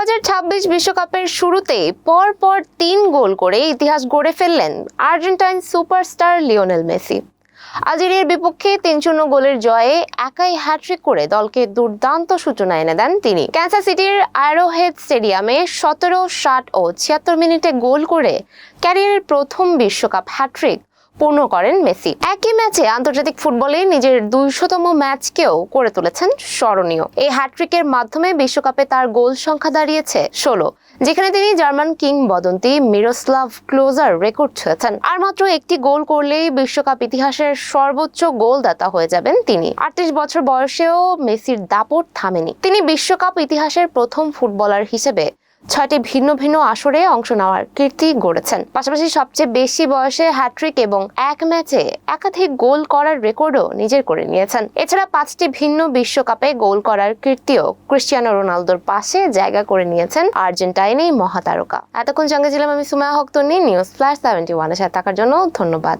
2026 বিশ্বকাপের শুরুতেই পরপর 3 গোল করে ইতিহাস গড়ে ফেললেন আর্জেন্টাইন সুপারস্টার লিওনেল মেসি। আলজেরিয়ার বিপক্ষে 3-0 গোলের জয়ে একাই হ্যাট্রিক করে দলকে দুর্দান্ত সূচনা এনে দেন তিনি। ক্যানসাস সিটির অ্যারোহেড স্টেডিয়ামে 17, 60 ও 76 মিনিটে গোল করে ক্যারিয়ারের প্রথম বিশ্বকাপ হ্যাট্রিক পূর্ণ করেন মেসি। একই ম্যাচে আন্তর্জাতিক ফুটবলে নিজের 200তম ম্যাচকেও করে তুলেছেন স্মরণীয়। এই হ্যাট্রিকের মাধ্যমে বিশ্বকাপে তার গোল সংখ্যা দাঁড়িয়েছে 16, যেখানে তিনি জার্মান কিংবদন্তি মিরোস্লাভ ক্লোজার রেকর্ড ছুঁয়েছেন। আর মাত্র একটি গোল করলেই বিশ্বকাপ ইতিহাসের সর্বোচ্চ গোলদাতা হয়ে যাবেন তিনি। 38 বছর বয়সেও মেসির দাপট থামেনি। তিনি বিশ্বকাপ ইতিহাসের প্রথম ফুটবলার হিসেবে 6টি ভিন্ন ভিন্ন আসরে অংশ নেওয়ার কীর্তি গড়েছেন। পাশাপাশি সবচেয়ে বেশি বয়সে হ্যাট্রিক এবং এক ম্যাচে একাধিক গোল করার রেকর্ডও নিজের করে নিয়েছেন। এছাড়া 5টি ভিন্ন বিশ্বকাপে গোল করার কীর্তিও ক্রিস্টিয়ানো রোনালদোর পাশে জায়গা করে নিয়েছেন আর্জেন্টাইন এই মহাতারকা। এতক্ষণ সঙ্গে ছিলাম আমি সুমাইয়া হক তন্নি। নিউজ ফ্ল্যাশ 71 এর সাথে থাকার জন্য ধন্যবাদ।